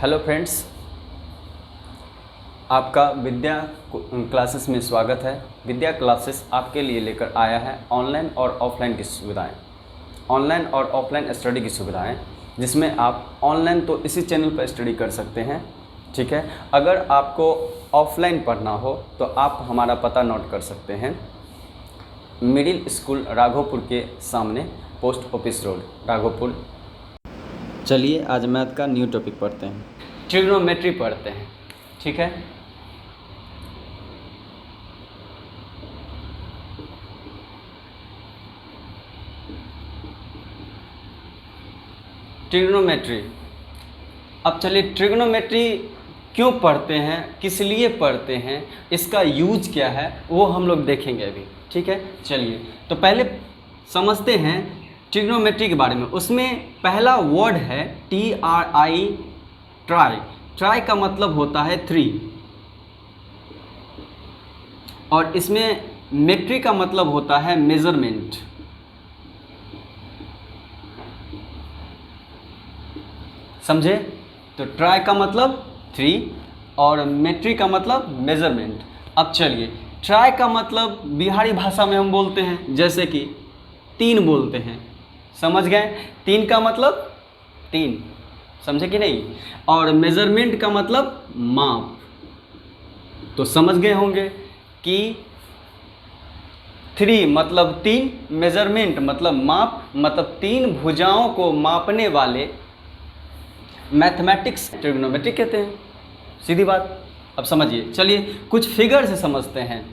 Hello friends, आपका विद्या classes में स्वागत है। विद्या क्लासेस आपके लिए लेकर आया है ऑनलाइन और ऑफलाइन की सुविधाएं, ऑनलाइन और ऑफलाइन स्टडी की सुविधाएं, जिसमें आप ऑनलाइन तो इसी चैनल पर स्टडी कर सकते हैं, ठीक है। अगर आपको ऑफलाइन पढ़ना हो तो आप हमारा पता नोट कर सकते हैं। मिडिल स्कूल राघोपुर के सामने, पोस्ट ऑफिस रोड, राघोपुर। चलिए आज मैथ का न्यू टॉपिक पढ़ते हैं, ट्रिग्नोमेट्री पढ़ते हैं, ठीक है। ट्रिग्नोमेट्री। अब चलिए ट्रिग्नोमेट्री क्यों पढ़ते हैं, किस लिए पढ़ते हैं, इसका यूज क्या है, वो हम लोग देखेंगे अभी, ठीक है। चलिए तो पहले समझते हैं ट्रिग्नोमेट्री के बारे में। उसमें पहला वर्ड है TRI, ट्राई। ट्राई का मतलब होता है 3, और इसमें मेट्री का मतलब होता है मेजरमेंट। समझे? तो ट्राई का मतलब 3 और मेट्री का मतलब मेजरमेंट। अब चलिए, ट्राई का मतलब बिहारी भाषा में हम बोलते हैं, जैसे कि 3 बोलते हैं, समझ गए। 3 का मतलब 3, समझे कि नहीं। और मेजरमेंट का मतलब माप। तो समझ गए होंगे कि 3 मतलब 3, मेजरमेंट मतलब माप, मतलब 3 भुजाओं को मापने वाले मैथमेटिक्स ट्रिग्नोमेट्री कहते हैं, सीधी बात। अब समझिए, चलिए कुछ फिगर से समझते हैं।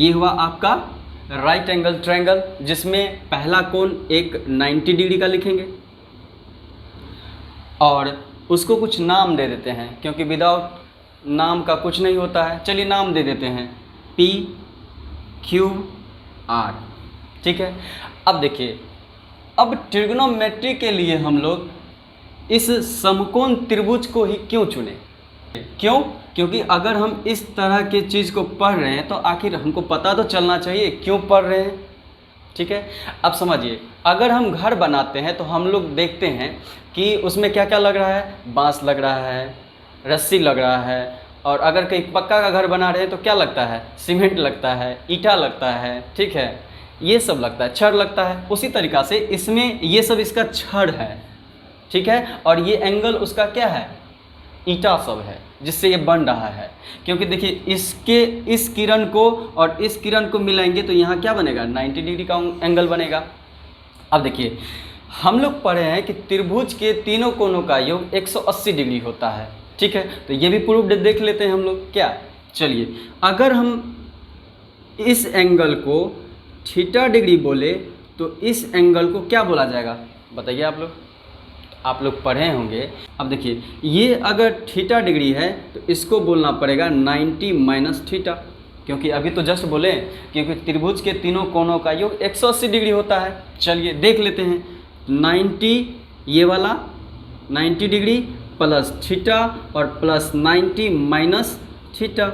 ये हुआ आपका राइट एंगल ट्रायंगल, जिसमें पहला कोण एक 90 डिग्री का लिखेंगे और उसको कुछ नाम दे देते हैं, क्योंकि विदाउट नाम का कुछ नहीं होता है। चलिए नाम दे देते हैं PQR, ठीक है। अब देखिए, अब ट्रिग्नोमेट्री के लिए हम लोग इस समकोण त्रिभुज को ही क्यों चुने? क्यों? क्योंकि अगर हम इस तरह के चीज़ को पढ़ रहे हैं तो आखिर हमको पता तो चलना चाहिए क्यों पढ़ रहे हैं, ठीक है। अब समझिए, अगर हम घर बनाते हैं तो हम लोग देखते हैं कि उसमें क्या क्या लग रहा है। बांस लग रहा है, रस्सी लग रहा है, और अगर कहीं पक्का का घर बना रहे हैं तो क्या लगता है, सीमेंट लगता है, ईंटा लगता है, ठीक है, ये सब लगता है, छड़ लगता है। उसी तरीक़ा से इसमें ये सब इसका छड़ है, ठीक है, और ये एंगल उसका क्या है, ईंटा सब है, जिससे ये बन रहा है। क्योंकि देखिए, इसके इस किरण को और इस किरण को मिलाएंगे तो यहाँ क्या बनेगा, 90 डिग्री का एंगल बनेगा। अब देखिए, हम लोग पढ़े हैं कि त्रिभुज के तीनों कोणों का योग 180 डिग्री होता है, ठीक है। तो ये भी प्रूफ देख लेते हैं हम लोग क्या। चलिए, अगर हम इस एंगल को थीटा डिग्री बोले तो इस एंगल को क्या बोला जाएगा, बताइए आप लोग पढ़े होंगे। अब देखिए, ये अगर थीटा डिग्री है तो इसको बोलना पड़ेगा 90 माइनस थीटा, क्योंकि अभी तो जस्ट बोले क्योंकि त्रिभुज के तीनों कोणों का योग 180 डिग्री होता है। चलिए देख लेते हैं, 90 ये वाला 90 डिग्री प्लस थीटा और प्लस 90 माइनस थीटा।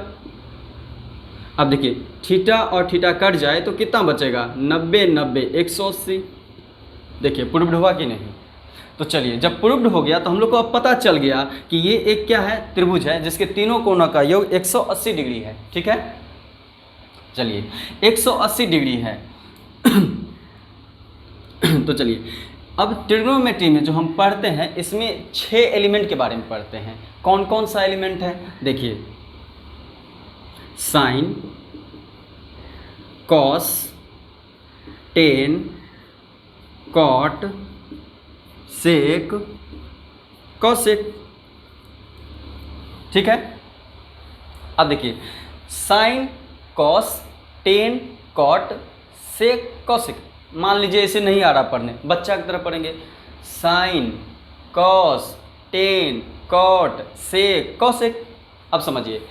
अब देखिए, थीटा और थीटा कट जाए तो कितना बचेगा, 90 90 180। देखिए प्रूव्ड हुआ कि नहीं। तो चलिए, जब प्रूव्ड हो गया तो हम लोग को अब पता चल गया कि ये एक क्या है, त्रिभुज है जिसके तीनों कोणों का योग 180 डिग्री है, ठीक है। चलिए 180 डिग्री है तो चलिए, अब ट्रिग्नोमेट्री में जो हम पढ़ते हैं इसमें 6 एलिमेंट के बारे में पढ़ते हैं। कौन कौन सा एलिमेंट है, देखिए, साइन, कॉस, टेन, कॉट, सेक, कॉसेक, ठीक है। अब देखिए, साइन, कॉस, टेन, कॉट, सेक, कॉसेक। मान लीजिए इसे नहीं आ रहा पढ़ने, बच्चा की तरह पढ़ेंगे, साइन, कॉस, टेन, कॉट, सेक, कॉसेक। अब समझिए,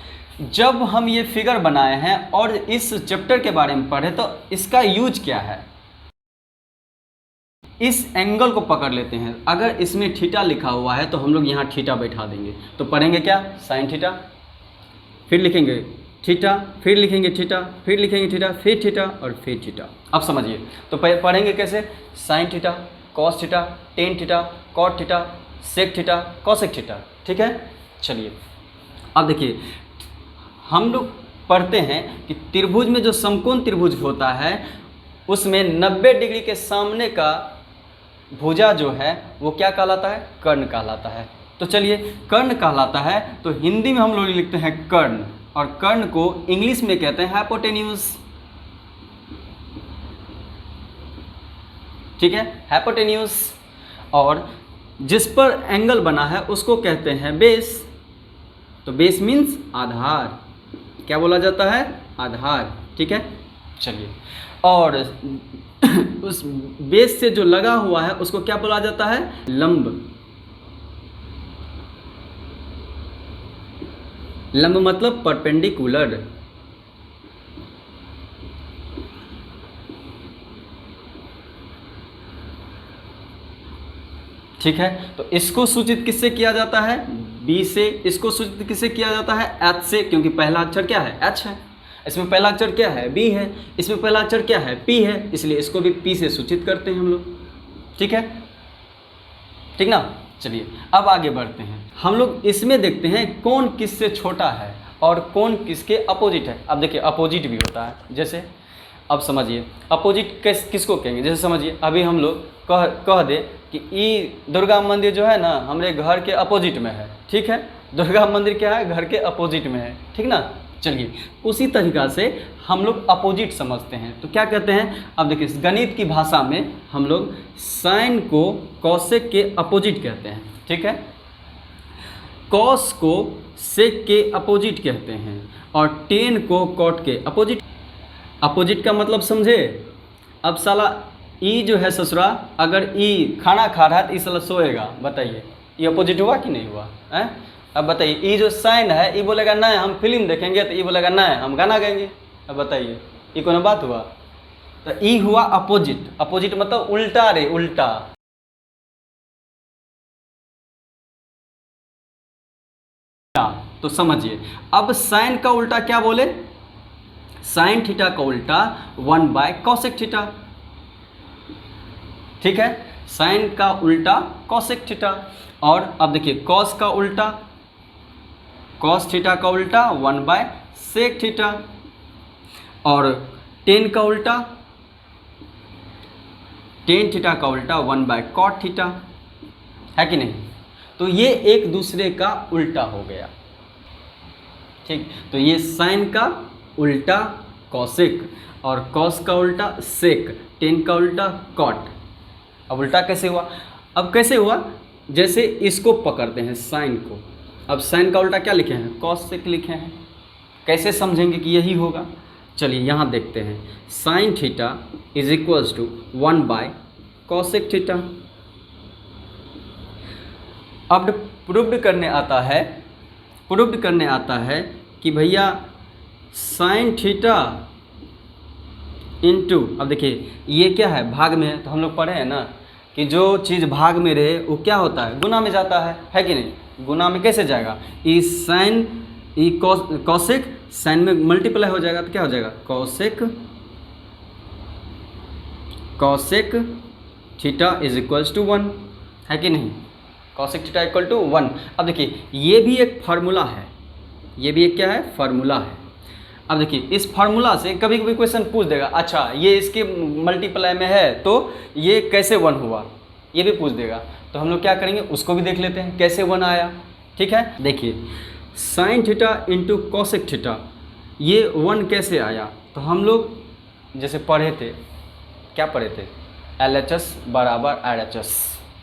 जब हम ये फिगर बनाए हैं और इस चैप्टर के बारे में पढ़े तो इसका यूज क्या है, इस एंगल को पकड़ लेते हैं। अगर इसमें थीटा लिखा हुआ है तो हम लोग यहाँ थीटा बैठा देंगे, तो पढ़ेंगे क्या, साइन थीटा, फिर लिखेंगे थीटा, फिर लिखेंगे थीटा, फिर लिखेंगे थीटा, फिर थीटा और फिर थीटा। अब समझिए, तो पढ़ेंगे कैसे, sine theta cos theta, tan theta, cot theta, sec theta, cosec theta. ठीक है, चलिए अब देखिए हम लोग पढ़ते हैं कि त्रिभुज में जो समकोण त्रिभुज होता है उसमें 90 डिग्री के सामने का भुजा जो है वो क्या कहलाता है? कर्ण कहलाता है। तो चलिए कर्ण कहलाता है तो हिंदी में हम लोग लिखते हैं कर्ण, और कर्ण को इंग्लिश में कहते हैं हाइपोटेन्यूज। ठीक है, हाइपोटेन्यूज। और जिस पर एंगल बना है उसको कहते हैं बेस। तो बेस मीन्स आधार, क्या बोला जाता है? आधार। ठीक है, चलिए और उस बेस से जो लगा हुआ है उसको क्या बोला जाता है? लंब। लंब मतलब परपेंडिकुलर। ठीक है, तो इसको सूचित किससे किया जाता है? बी से। इसको सूचित किससे किया जाता है? एच से, क्योंकि पहला अक्षर क्या है? एच है। इसमें पहला अक्षर क्या है? बी है। इसमें पहला अक्षर क्या है? पी है, इसलिए इसको भी पी से सूचित करते हैं हम लोग। ठीक है, ठीक ना। चलिए अब आगे बढ़ते हैं। हम लोग इसमें देखते हैं कौन किससे छोटा है और कौन किसके अपोजिट है। अब देखिए अपोजिट भी होता है, जैसे अब समझिए अपोजिट किसको कहेंगे। जैसे समझिए अभी हम लोग कह दे कि ई दुर्गा मंदिर जो है ना हमारे घर के अपोजिट में है। ठीक है, दुर्गा मंदिर क्या है? घर के अपोजिट में है। ठीक ना। चलिए उसी तरीक़ा से हम लोग अपोजिट समझते हैं तो क्या कहते हैं? अब देखिए गणित की भाषा में हम लोग साइन को कॉसेक के अपोजिट कहते हैं। ठीक है, कॉस को सेक के अपोजिट कहते हैं और टेन को कॉट के अपोजिट। अपोजिट का मतलब समझे? अब साला ई जो है ससुरा, अगर ई खाना खा रहा है तो ई साला सोएगा, बताइए ये अपोजिट हुआ कि नहीं हुआ है? अब बताइए ई जो साइन है, ई बोलेगा नहीं हम फिल्म देखेंगे, तो ई बोलेगा नहीं हम गाना गाएंगे। अब बताइए ये कौन बात हुआ? तो ई हुआ अपोजिट। अपोजिट मतलब उल्टा रे, उल्टा। तो समझिए अब साइन का उल्टा क्या बोले? साइन थीटा का उल्टा 1/कॉसेक थीटा। ठीक है, साइन का उल्टा कॉसेक थीटा। और अब देखिए कॉस का उल्टा, कॉस थीटा का उल्टा 1/सेक थीटा। और टेन का उल्टा, टेन थीटा का उल्टा 1/कॉट थीटा। है कि नहीं? तो ये एक दूसरे का उल्टा हो गया। ठीक, तो ये साइन का उल्टा कॉसेक और कॉस का उल्टा सेक, टेन का उल्टा कॉट। अब उल्टा कैसे हुआ? अब कैसे हुआ? जैसे इसको पकड़ते हैं साइन को, अब साइन का उल्टा क्या लिखे हैं? कॉसेक लिखे हैं। कैसे समझेंगे कि यही होगा? चलिए यहाँ देखते हैं, sine theta is equals to 1/कॉसेक थीटा। अब प्रूव्ड करने आता है कि भैया साइन थीटा इंटू, अब देखिए ये क्या है? भाग में है। तो हम लोग पढ़े हैं ना कि जो चीज़ भाग में रहे वो क्या होता है? गुना में जाता है कि नहीं? गुना में कैसे जाएगा? ई साइन ई कॉसेक साइन में मल्टीप्लाई हो जाएगा तो क्या हो जाएगा? Cosec theta is equals to 1। है कि नहीं? Cosec theta equal to 1। अब देखिए ये भी एक फार्मूला है, ये भी एक क्या है? फार्मूला है। अब देखिए इस फार्मूला से कभी कभी क्वेश्चन पूछ देगा, अच्छा ये इसके मल्टीप्लाई में है तो ये कैसे 1 हुआ, ये भी पूछ देगा। तो हम लोग क्या करेंगे उसको भी देख लेते हैं कैसे 1 आया। ठीक है, देखिए sign theta into cosec theta, ये 1 कैसे आया? तो हम लोग जैसे पढ़े थे, क्या पढ़े थे? LHS बराबर RHS,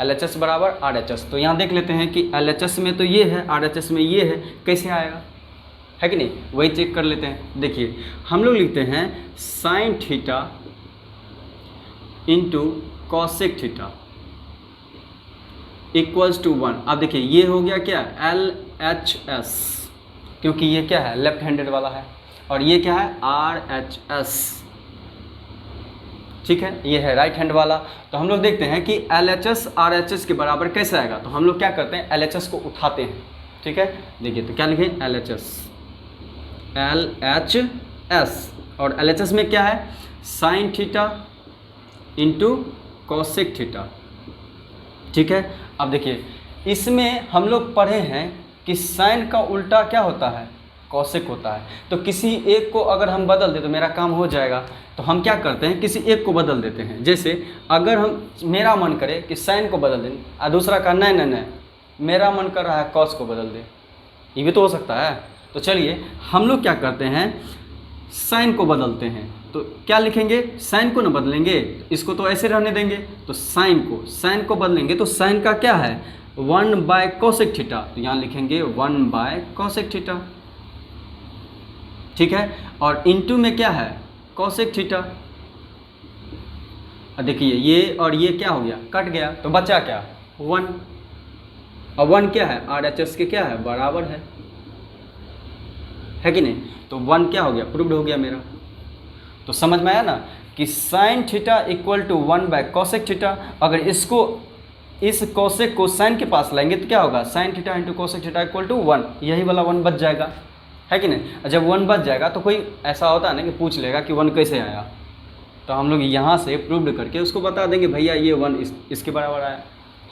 LHS बराबर RHS। तो यहाँ देख लेते हैं कि LHS में तो ये है, RHS में ये है, कैसे आएगा? है कि नहीं? वही चेक कर लेते हैं। देखिए हम लोग लिखते हैं sine theta into cosec theta equals to 1। अब देखिए ये हो गया क्या? LHS, क्योंकि ये क्या है? लेफ्ट हैंडेड वाला है, और ये क्या है? RHS। ठीक है, ये है राइट हैंड वाला। तो हम लोग देखते हैं कि LHS RHS के बराबर कैसे आएगा। तो हम लोग क्या करते हैं? LHS को उठाते हैं। ठीक है, देखिए तो क्या लिखें? LHS, और LHS में क्या है? Sign theta into cosec theta ठीक है। अब देखिए इसमें हम लोग पढ़े हैं कि साइन का उल्टा क्या होता है, कौशिक होता है। तो किसी एक को अगर हम बदल दें तो मेरा काम हो जाएगा। तो हम क्या करते हैं, किसी एक को बदल देते हैं। जैसे अगर हम, मेरा मन करे कि साइन को बदल दें और दूसरा का नहीं नहीं नहीं, मेरा मन कर रहा है कॉस को बदल दें, ये भी तो हो सकता है। तो चलिए हम लोग क्या करते हैं, साइन को बदलते हैं। तो क्या लिखेंगे, साइन को ना बदलेंगे, इसको तो ऐसे रहने देंगे। तो साइन को बदलेंगे तो साइन का क्या है 1/cosec थीटा, तो यहाँ लिखेंगे 1/cosec थीटा, ठीक है। और इनटू में क्या है cosec थीटा। और देखिए ये और ये क्या हो गया, कट गया, तो बचा क्या 1। और 1 क्या है RHS के क्या है बराबर है कि नहीं। तो 1 क्या हो गया, प्रूव्ड हो गया मेरा। तो समझ में आया ना कि sine theta equal to 1/cosec theta. अगर इसको, इस cosec को साइन के पास लाएंगे तो क्या होगा, sine theta into cosec theta equal to 1, यही वाला 1 बच जाएगा, है कि नहीं। जब 1 बच जाएगा तो कोई ऐसा होता है ना कि पूछ लेगा कि 1 कैसे आया, तो हम लोग यहाँ से प्रूव्ड करके उसको बता देंगे भैया ये 1 इसके बराबर आया,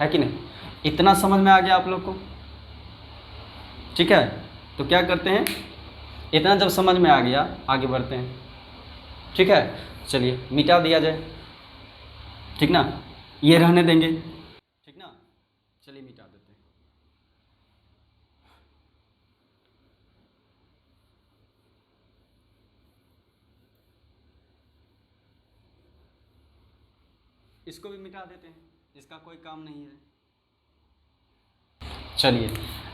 है कि नहीं। इतना समझ में आ गया आप लोग को, ठीक है। तो क्या करते हैं, इतना जब समझ में आ गया आगे बढ़ते हैं, ठीक है। चलिए मिटा दिया जाए, ठीक ना, ये रहने देंगे, ठीक ना। चलिए मिटा देते हैं। इसको भी मिटा देते हैं, इसका कोई काम नहीं है। चलिए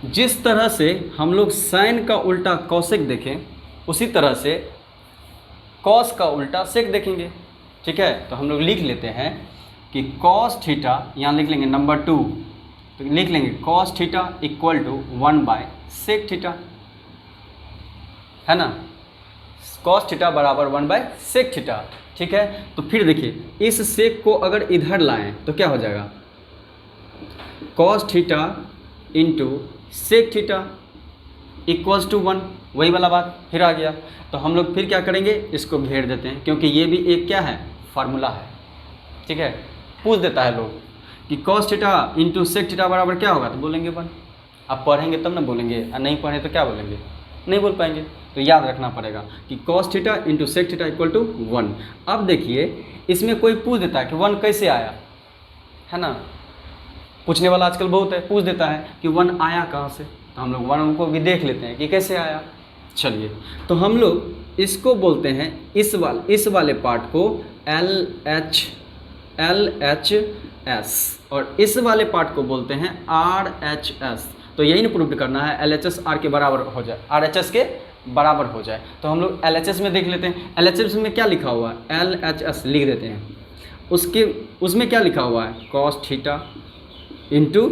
जिस तरह से हम लोग साइन का उल्टा कॉसेक देखें, उसी तरह से कॉस का उल्टा सेक देखेंगे, ठीक है। तो हम लोग लिख लेते हैं कि कॉस थीटा, यहाँ लिख लेंगे नंबर 2, तो लिख लेंगे कॉस थीटा इक्वल टू 1/सेक थीटा, है ना। कॉस थीटा बराबर 1/सेक थीटा, ठीक है। तो फिर देखिए इस सेक को अगर इधर लाएं तो क्या हो जाएगा, cos theta into sec theta equals to 1, वही वाला बात फिर आ गया। तो हम लोग फिर क्या करेंगे, इसको घेर देते हैं, क्योंकि ये भी एक क्या है फार्मूला है, ठीक है। पूछ देता है लोग कि cos theta into sec theta बराबर क्या होगा, तो बोलेंगे 1। आप पढ़ेंगे तब ना बोलेंगे, और नहीं पढ़े तो क्या बोलेंगे, नहीं बोल पाएंगे। तो याद रखना पड़ेगा कि cos theta into sec theta equal to 1। अब देखिए इसमें कोई पूछ देता है कि 1 कैसे आया, है ना। पूछने वाला आजकल बहुत है, पूछ देता है कि 1 आया कहाँ से, तो हम लोग 1 को भी देख लेते हैं कि कैसे आया। चलिए तो हम लोग इसको बोलते हैं, इस वाले पार्ट को LHS और इस वाले पार्ट को बोलते हैं RHS। तो यही ना प्रूव करना है LHS R के बराबर हो जाए, RHS के बराबर हो जाए। तो हम लोग LHS में देख लेते हैं, LHS में क्या लिखा हुआ है, LHS लिख देते हैं। उसमें क्या लिखा हुआ है, cos theta into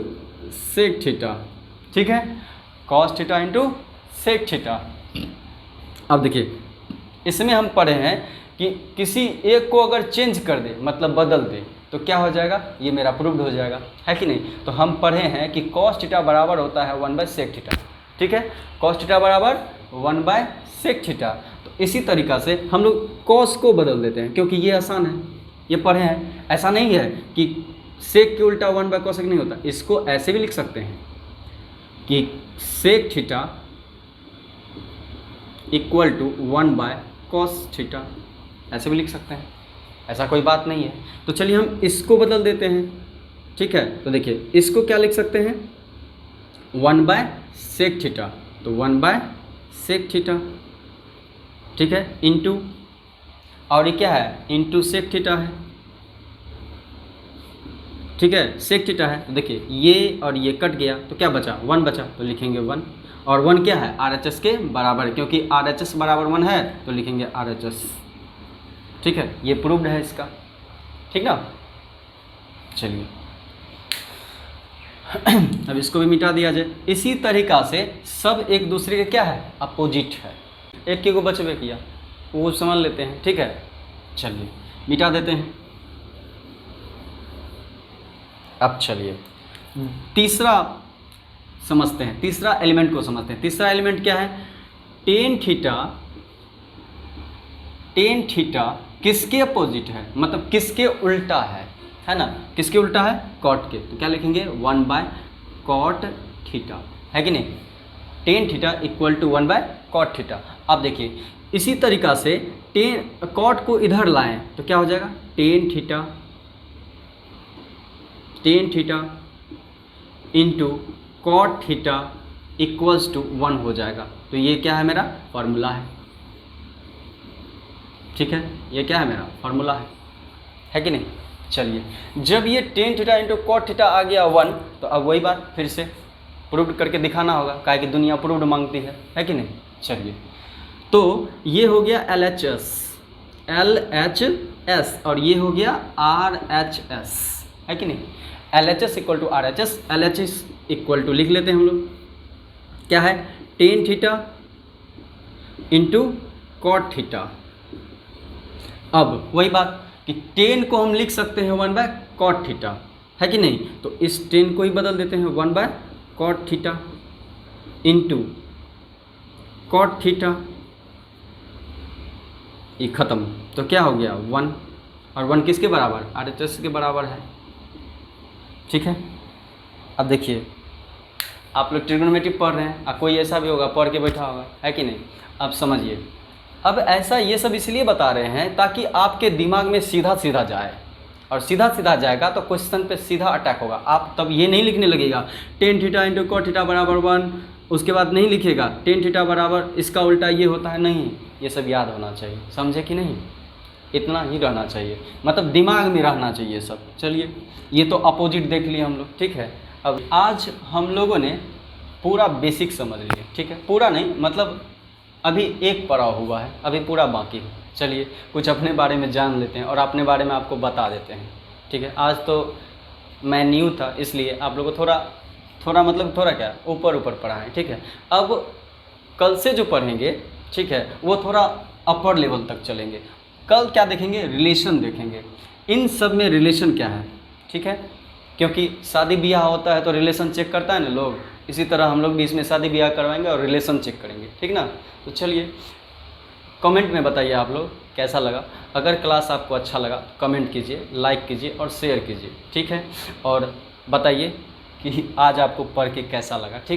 sec theta, ठीक है, cos theta into sec theta. अब देखिए इसमें हम पढ़े हैं कि किसी एक को अगर चेंज कर दे, मतलब बदल दे, तो क्या हो जाएगा, ये मेरा प्रूव्ड हो जाएगा, है कि नहीं। तो हम पढ़े हैं कि कॉस थीटा बराबर होता है 1/सेक थीटा, ठीक है। कॉस थीटा बराबर 1/सेक थीटा। तो इसी तरीक़ा से हम लोग कॉस को बदल देते हैं, क्योंकि ये आसान है, ये पढ़े हैं। ऐसा नहीं है कि सेक के उल्टा 1/cosec नहीं होता, इसको ऐसे भी लिख सकते हैं कि sec theta equal to 1/cos theta, ऐसे भी लिख सकते हैं, ऐसा कोई बात नहीं है। तो चलिए हम इसको बदल देते हैं, ठीक है। तो देखिए इसको क्या लिख सकते हैं 1/सेक थीटा, तो 1/सेक थीटा, ठीक है, इंटू, और ये क्या है इंटू सेक थीटा है, ठीक है, सेक थीटा है। तो देखिए ये और ये कट गया तो क्या बचा 1 बचा, तो लिखेंगे 1। और 1 क्या है RHS के बराबर, क्योंकि RHS बराबर 1 है तो लिखेंगे RHS, ठीक है। ये प्रूव्ड है इसका, ठीक ना। चलिए अब इसको भी मिटा दिया जाए। इसी तरीक़ा से सब एक दूसरे के क्या है अपोजिट है। एक के को बचवे किया वो समझ लेते हैं, ठीक है। चलिए मिटा देते हैं। अब चलिए तीसरा समझते हैं, तीसरा एलिमेंट को समझते हैं। तीसरा एलिमेंट क्या है, टेन थीटा किसके अपोजिट है, मतलब किसके उल्टा है, है ना, किसके उल्टा है, कॉट के, तो क्या लिखेंगे 1/cot थीटा, है कि नहीं, tan theta equal to 1/cot theta. अब देखिए इसी तरीक़ा से कॉट को इधर लाएं तो क्या हो जाएगा, tan theta into cot theta equals to 1 हो जाएगा। तो ये क्या है, मेरा फार्मूला है, ठीक है, ये क्या है, मेरा फार्मूला है कि नहीं। चलिए, जब ये tan theta into cot theta आ गया 1, तो अब वही बात फिर से प्रूव करके दिखाना होगा, काहे कि दुनिया प्रूव्ड मांगती है कि नहीं। चलिए, तो ये हो गया LHS और ये हो गया RHS, है कि नहीं। LHS equal to RHS, LHS equal to लिख लेते हैं हम लोग, क्या है, tan theta into cot theta. अब वही बात कि टेन को हम लिख सकते हैं 1/cot थीटा, है कि नहीं, तो इस टेन को ही बदल देते हैं 1/cot theta into cot theta, ये ख़त्म, तो क्या हो गया 1, और 1 किसके बराबर, RHS के बराबर है, ठीक है। अब देखिए आप लोग ट्रिग्नोमेट्री पढ़ रहे हैं, और कोई ऐसा भी होगा पढ़ के बैठा होगा, है कि नहीं। अब समझिए, अब ऐसा ये सब इसलिए बता रहे हैं ताकि आपके दिमाग में सीधा सीधा जाए, और सीधा सीधा जाएगा तो क्वेश्चन पे सीधा अटैक होगा। आप तब ये नहीं लिखने लगेगा tan theta into cot theta बराबर 1, उसके बाद नहीं लिखेगा टेन थीटा बराबर इसका उल्टा ये होता है, नहीं, ये सब याद होना चाहिए, समझे कि नहीं, इतना ही रहना चाहिए, मतलब दिमाग में रहना चाहिए सब। चलिए, ये तो अपोजिट देख लिए हम लोग, ठीक है। अब आज हम लोगों ने पूरा बेसिक समझ लिए, ठीक है, पूरा नहीं मतलब अभी एक पड़ा हुआ है, अभी पूरा बाकी है। चलिए, कुछ अपने बारे में जान लेते हैं और अपने बारे में आपको बता देते हैं, ठीक है। आज तो मैं न्यू था, इसलिए आप लोगों को थोड़ा क्या ऊपर पढ़ा है, ठीक है। अब कल से जो पढ़ेंगे, ठीक है, वो थोड़ा अपर लेवल तक चलेंगे। कल क्या देखेंगे, रिलेशन देखेंगे, इन सब में रिलेशन क्या है, ठीक है, क्योंकि शादी ब्याह होता है तो रिलेशन चेक करता है ना लोग, इसी तरह हम लोग भी इसमें शादी ब्याह करवाएंगे और रिलेशन चेक करेंगे, ठीक ना। तो चलिए, कमेंट में बताइए आप लोग कैसा लगा। अगर क्लास आपको अच्छा लगा कमेंट कीजिए, लाइक कीजिए और शेयर कीजिए, ठीक है, और बताइए कि आज आपको पढ़ के कैसा लगा, ठीक।